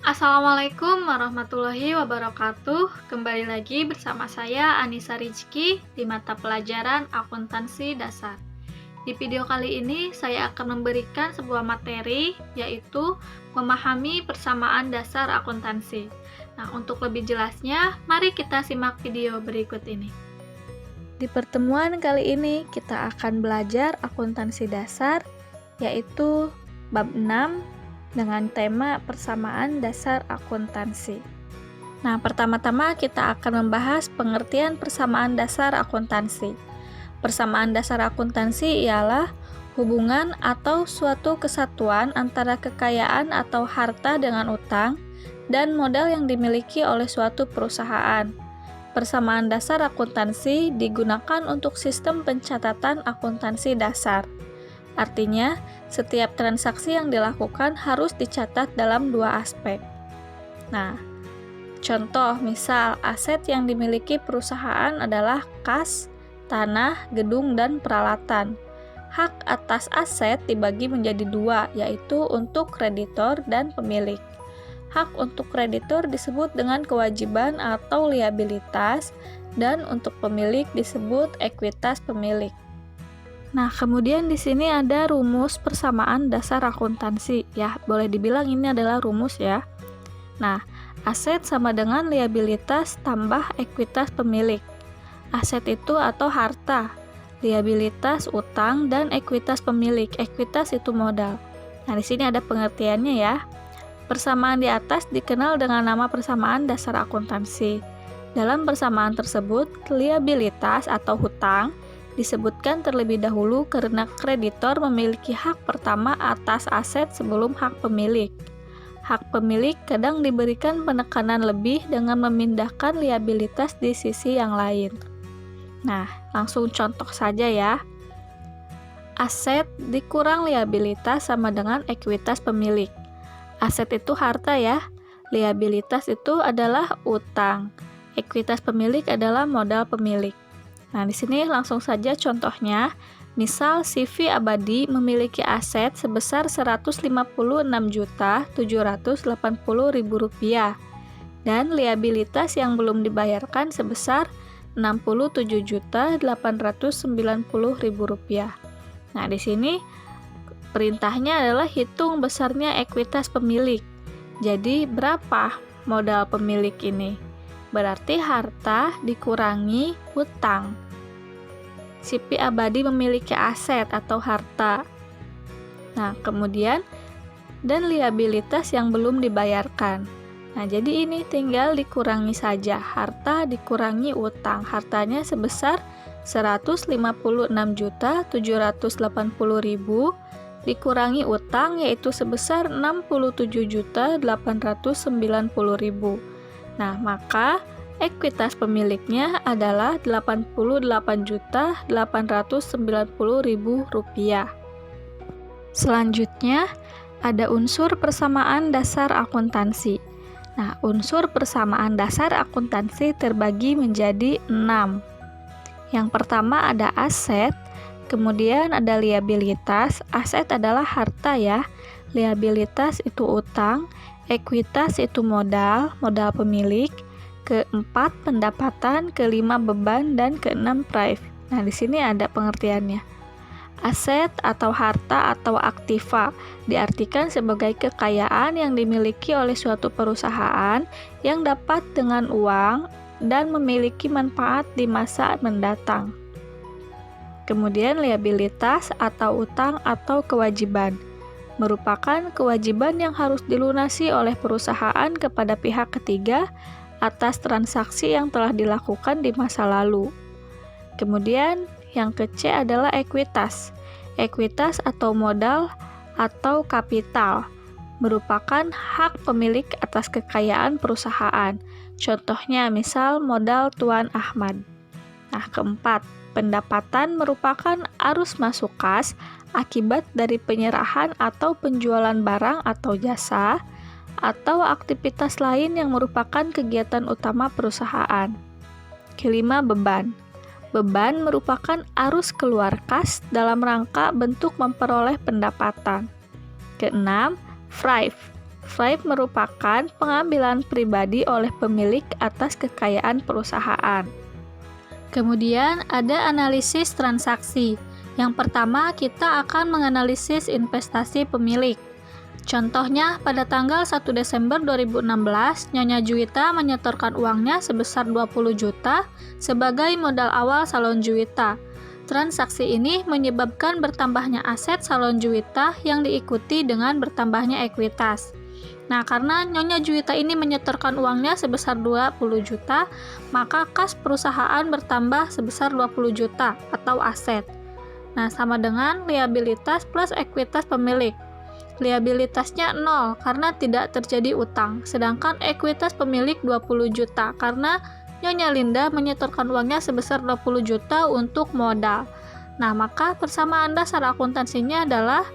Assalamualaikum warahmatullahi wabarakatuh. Kembali lagi bersama saya Anissa Rizky di mata pelajaran Akuntansi Dasar. Di video kali ini saya akan memberikan sebuah materi, yaitu memahami persamaan dasar akuntansi. Nah, untuk lebih jelasnya, mari kita simak video berikut ini. Di pertemuan kali ini kita akan belajar akuntansi dasar, yaitu bab 6 dengan tema persamaan dasar akuntansi. Nah, pertama-tama kita akan membahas pengertian persamaan dasar akuntansi. Persamaan dasar akuntansi ialah hubungan atau suatu kesatuan antara kekayaan atau harta dengan utang dan modal yang dimiliki oleh suatu perusahaan. Persamaan dasar akuntansi digunakan untuk sistem pencatatan akuntansi dasar. Artinya, setiap transaksi yang dilakukan harus dicatat dalam dua aspek. Nah, contoh misal aset yang dimiliki perusahaan adalah kas, tanah, gedung, dan peralatan. Hak atas aset dibagi menjadi dua, yaitu untuk kreditor dan pemilik. Hak untuk kreditor disebut dengan kewajiban atau liabilitas, dan untuk pemilik disebut ekuitas pemilik. Nah, kemudian di sini ada rumus persamaan dasar akuntansi. Ya, boleh dibilang ini adalah rumus ya. Nah, aset sama dengan liabilitas tambah ekuitas pemilik. Aset itu atau harta, liabilitas utang, dan ekuitas pemilik. Ekuitas itu modal. Nah, di sini ada pengertiannya ya. Persamaan di atas dikenal dengan nama persamaan dasar akuntansi. Dalam persamaan tersebut, liabilitas atau hutang disebutkan terlebih dahulu karena kreditor memiliki hak pertama atas aset sebelum hak pemilik. Hak pemilik kadang diberikan penekanan lebih dengan memindahkan liabilitas di sisi yang lain. Nah, langsung contoh saja ya. Aset dikurang liabilitas sama dengan ekuitas pemilik. Aset itu harta ya, liabilitas itu adalah utang, ekuitas pemilik adalah modal pemilik. Nah, di sini langsung saja contohnya. Misal CV Abadi memiliki aset sebesar Rp156.780.000 dan liabilitas yang belum dibayarkan sebesar Rp67.890.000. Nah, di sini perintahnya adalah hitung besarnya ekuitas pemilik. Jadi, berapa modal pemilik ini? Berarti harta dikurangi hutang. CV Abadi memiliki aset atau harta. Nah, kemudian dan liabilitas yang belum dibayarkan. Nah, jadi ini tinggal dikurangi saja. Harta dikurangi utang. Hartanya sebesar Rp156.780.000 dikurangi utang yaitu sebesar Rp67.890.000. Nah, maka ekuitas pemiliknya adalah Rp88.890.000. Selanjutnya, ada unsur persamaan dasar akuntansi. Nah, unsur persamaan dasar akuntansi terbagi menjadi 6. Yang pertama ada aset, kemudian ada liabilitas. Aset adalah harta ya, liabilitas itu utang, ekuitas itu modal pemilik, keempat pendapatan, kelima beban, dan keenam prive. Nah, di sini ada pengertiannya. Aset atau harta atau aktiva diartikan sebagai kekayaan yang dimiliki oleh suatu perusahaan yang dapat dengan uang dan memiliki manfaat di masa mendatang. Kemudian liabilitas atau utang atau kewajiban merupakan kewajiban yang harus dilunasi oleh perusahaan kepada pihak ketiga atas transaksi yang telah dilakukan di masa lalu. Kemudian yang ke-C adalah ekuitas. Ekuitas atau modal atau kapital merupakan hak pemilik atas kekayaan perusahaan. Contohnya misal modal Tuan Ahmad. Nah, keempat, pendapatan merupakan arus masuk kas akibat dari penyerahan atau penjualan barang atau jasa atau aktivitas lain yang merupakan kegiatan utama perusahaan. Kelima, beban. beban merupakan arus keluar kas dalam rangka bentuk memperoleh pendapatan. Keenam, FRIPE. FRIPE merupakan pengambilan pribadi oleh pemilik atas kekayaan perusahaan. Kemudian ada analisis transaksi. Yang pertama, kita akan menganalisis investasi pemilik. Contohnya, pada tanggal 1 Desember 2016, Nyonya Juwita menyetorkan uangnya sebesar 20 juta sebagai modal awal salon Juwita. Transaksi ini menyebabkan bertambahnya aset salon Juwita yang diikuti dengan bertambahnya ekuitas. Nah, karena Nyonya Juwita ini menyetorkan uangnya sebesar 20 juta, maka kas perusahaan bertambah sebesar 20 juta atau aset. Nah, sama dengan liabilitas plus ekuitas pemilik. Liabilitasnya 0 karena tidak terjadi utang, sedangkan ekuitas pemilik 20 juta karena Nyonya Linda menyetorkan uangnya sebesar 20 juta untuk modal. Nah, maka persamaan dasar akuntansinya adalah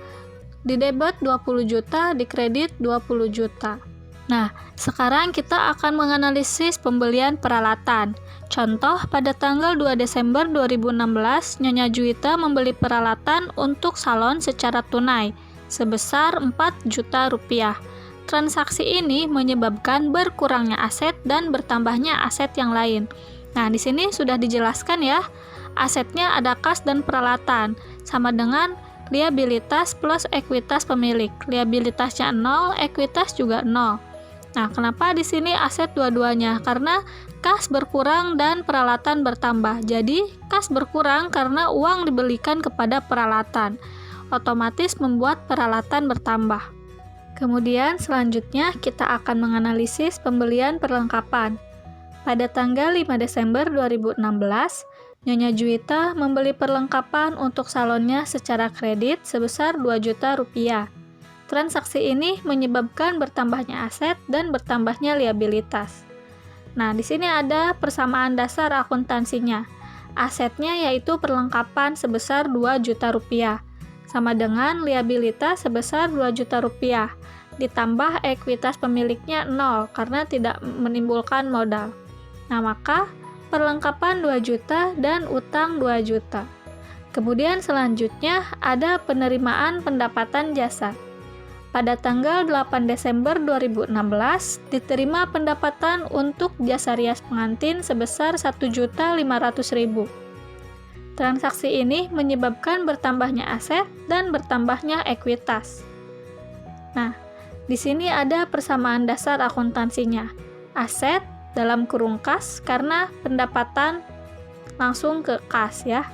di debit 20 juta, di kredit 20 juta. Nah, sekarang kita akan menganalisis pembelian peralatan. Contoh, pada tanggal 2 Desember 2016, Nyonya Juwita membeli peralatan untuk salon secara tunai sebesar 4 juta rupiah. Transaksi ini menyebabkan berkurangnya aset dan bertambahnya aset yang lain. Nah, di sini sudah dijelaskan ya. Asetnya ada kas dan peralatan, sama dengan liabilitas plus ekuitas pemilik. Liabilitasnya 0, ekuitas juga 0. Nah, kenapa di sini aset dua-duanya? Karena kas berkurang dan peralatan bertambah. Jadi, kas berkurang karena uang dibelikan kepada peralatan. Otomatis membuat peralatan bertambah. Kemudian selanjutnya kita akan menganalisis pembelian perlengkapan. Pada tanggal 5 Desember 2016, Nyonya Juwita membeli perlengkapan untuk salonnya secara kredit sebesar 2 juta rupiah. Transaksi ini menyebabkan bertambahnya aset dan bertambahnya liabilitas. Nah, di sini ada persamaan dasar akuntansinya. Asetnya yaitu perlengkapan sebesar 2 juta rupiah. Sama dengan liabilitas sebesar 2 juta rupiah, ditambah ekuitas pemiliknya 0 karena tidak menimbulkan modal. Nah, maka perlengkapan 2 juta dan utang 2 juta. Kemudian selanjutnya ada penerimaan pendapatan jasa. Pada tanggal 8 Desember 2016, diterima pendapatan untuk jasa rias pengantin sebesar 1.500.000. Transaksi ini menyebabkan bertambahnya aset dan bertambahnya ekuitas. Nah, di sini ada persamaan dasar akuntansinya. Aset dalam kurung kas karena pendapatan langsung ke kas ya.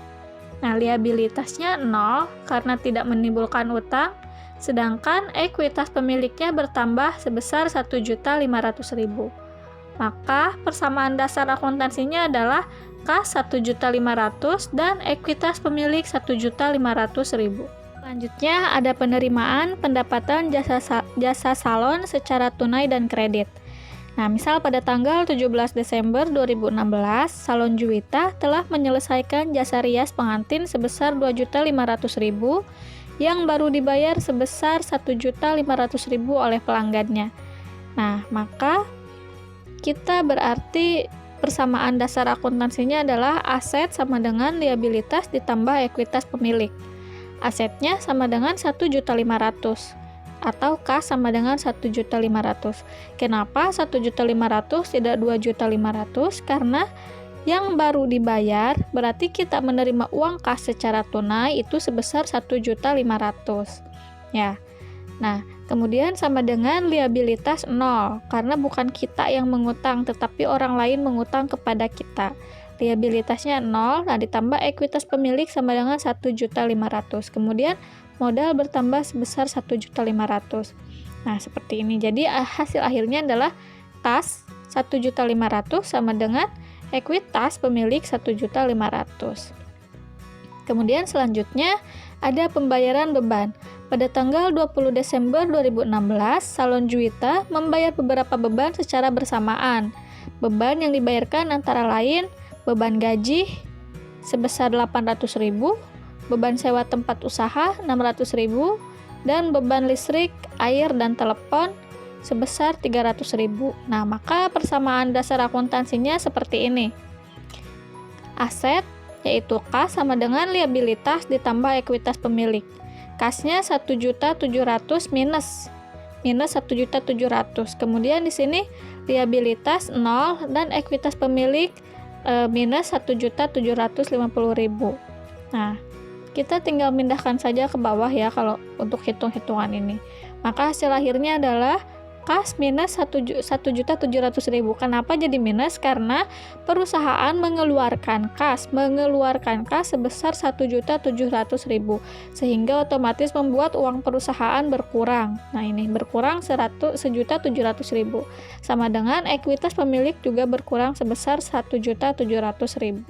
Nah, liabilitasnya 0 karena tidak menimbulkan utang, sedangkan ekuitas pemiliknya bertambah sebesar 1.500.000. Maka persamaan dasar akuntansinya adalah kas 1.500.000 dan ekuitas pemilik 1.500.000. Selanjutnya ada penerimaan pendapatan jasa salon secara tunai dan kredit. Nah, misal pada tanggal 17 Desember 2016, Salon Juwita telah menyelesaikan jasa rias pengantin sebesar 2.500.000 yang baru dibayar sebesar 1.500.000 oleh pelanggannya. Nah, maka kita berarti persamaan dasar akuntansinya adalah aset sama dengan liabilitas ditambah ekuitas pemilik. Asetnya sama dengan 1.500.000 atau kas sama dengan 1.500.000. Kenapa 1.500.000 tidak 2.500.000? Karena yang baru dibayar berarti kita menerima uang kas secara tunai itu sebesar 1.500.000. Ya. Nah, kemudian sama dengan liabilitas 0 karena bukan kita yang mengutang tetapi orang lain mengutang kepada kita. Liabilitasnya 0, nah ditambah ekuitas pemilik sama dengan 1.500.000. Kemudian modal bertambah sebesar 1.500.000. Nah, seperti ini. Jadi hasil akhirnya adalah kas 1.500.000 sama dengan ekuitas pemilik 1.500.000. Kemudian selanjutnya ada pembayaran beban. Pada tanggal 20 Desember 2016, Salon Juwita membayar beberapa beban secara bersamaan. Beban yang dibayarkan antara lain beban gaji sebesar 800.000, beban sewa tempat usaha 600.000, dan beban listrik, air, dan telepon sebesar 300.000. Nah, maka persamaan dasar akuntansinya seperti ini. Aset yaitu kas sama dengan liabilitas ditambah ekuitas pemilik. Kasnya 1.700.000 minus 1.700.000. Kemudian di sini liabilitas 0 dan ekuitas pemilik minus 1.750.000. Nah, kita tinggal pindahkan saja ke bawah ya kalau untuk hitung-hitungan ini. Maka hasil akhirnya adalah kas minus 1.700.000. Kenapa jadi minus? Karena perusahaan mengeluarkan kas sebesar 1.700.000, sehingga otomatis membuat uang perusahaan berkurang. Nah, ini berkurang 1.700.000, sama dengan ekuitas pemilik juga berkurang sebesar 1.700.000.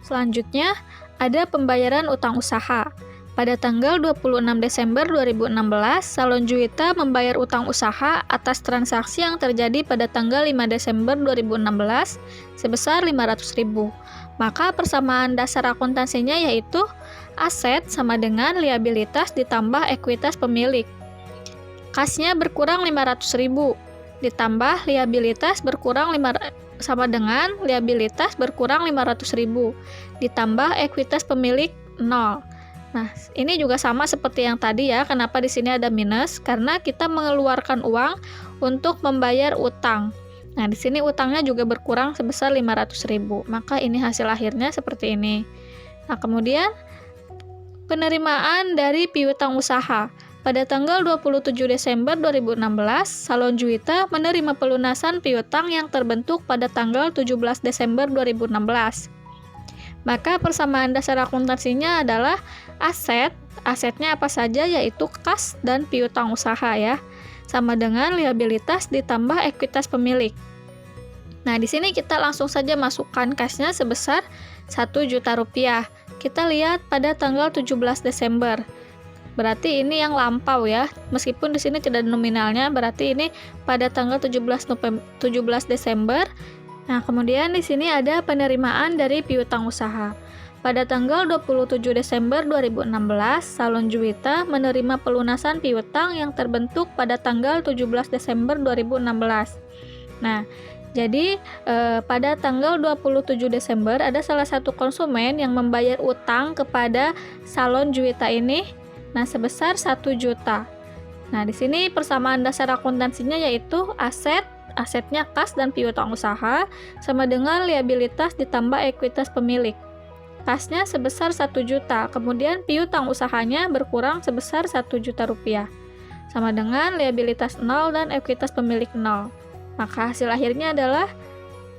Selanjutnya ada pembayaran utang usaha. Pada tanggal 26 Desember 2016, Salon Juwita membayar utang usaha atas transaksi yang terjadi pada tanggal 5 Desember 2016 sebesar 500.000. Maka persamaan dasar akuntansinya yaitu aset sama dengan liabilitas ditambah ekuitas pemilik. Kasnya berkurang 500.000 ditambah liabilitas berkurang sama dengan liabilitas berkurang 500.000 ditambah ekuitas pemilik 0. Nah, ini juga sama seperti yang tadi ya. Kenapa di sini ada minus? Karena kita mengeluarkan uang untuk membayar utang. Nah, di sini utangnya juga berkurang sebesar 500.000. Maka ini hasil akhirnya seperti ini. Nah, kemudian penerimaan dari piutang usaha. Pada tanggal 27 Desember 2016, Salon Juwita menerima pelunasan piutang yang terbentuk pada tanggal 17 Desember 2016. Maka persamaan dasar akuntansinya adalah asetnya apa saja, yaitu kas dan piutang usaha ya, sama dengan liabilitas ditambah ekuitas pemilik. Nah, di sini kita langsung saja masukkan kasnya sebesar 1 juta rupiah. Kita lihat pada tanggal 17 Desember. Berarti ini yang lampau ya. Meskipun di sini tidak ada nominalnya, berarti ini pada tanggal 17 Desember. Nah, kemudian di sini ada penerimaan dari piutang usaha. Pada tanggal 27 Desember 2016, Salon Juwita menerima pelunasan piutang yang terbentuk pada tanggal 17 Desember 2016. Nah, jadi pada tanggal 27 Desember ada salah satu konsumen yang membayar utang kepada Salon Juwita ini, nah sebesar 1 juta. Nah, di sini persamaan dasar akuntansinya yaitu asetnya kas dan piutang usaha sama dengan liabilitas ditambah ekuitas pemilik. Kasnya sebesar 1 juta, kemudian piutang usahanya berkurang sebesar 1 juta rupiah. Sama dengan liabilitas 0 dan ekuitas pemilik 0. Maka hasil akhirnya adalah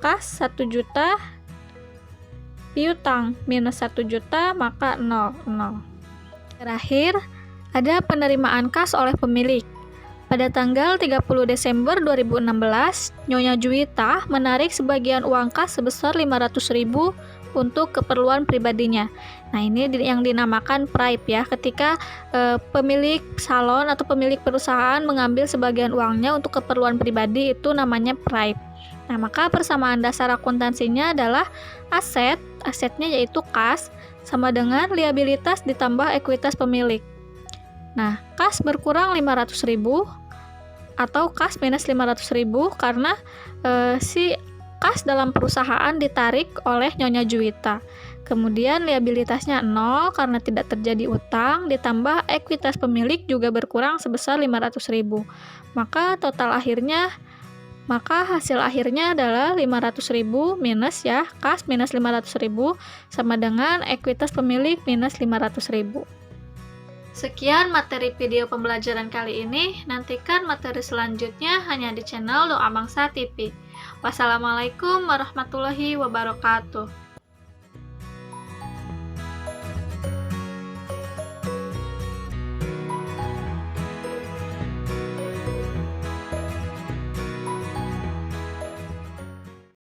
kas 1 juta, piutang minus 1 juta, maka 0. Terakhir, ada penerimaan kas oleh pemilik. Pada tanggal 30 Desember 2016, Nyonya Juwita menarik sebagian uang kas sebesar 500.000 untuk keperluan pribadinya. Nah, ini yang dinamakan pripe ya, ketika pemilik salon atau pemilik perusahaan mengambil sebagian uangnya untuk keperluan pribadi, itu namanya pripe. Nah, maka persamaan dasar akuntansinya adalah asetnya yaitu kas, sama dengan liabilitas ditambah ekuitas pemilik. Nah, kas berkurang 500.000 atau kas minus 500.000 karena si kas dalam perusahaan ditarik oleh Nyonya Juwita. Kemudian liabilitasnya 0 karena tidak terjadi utang, ditambah ekuitas pemilik juga berkurang sebesar 500.000. Maka hasil akhirnya adalah 500.000 minus ya, kas minus 500.000 sama dengan ekuitas pemilik minus 500.000. Sekian materi video pembelajaran kali ini. Nantikan materi selanjutnya hanya di channel Doa Bangsa TV. Wassalamualaikum warahmatullahi wabarakatuh.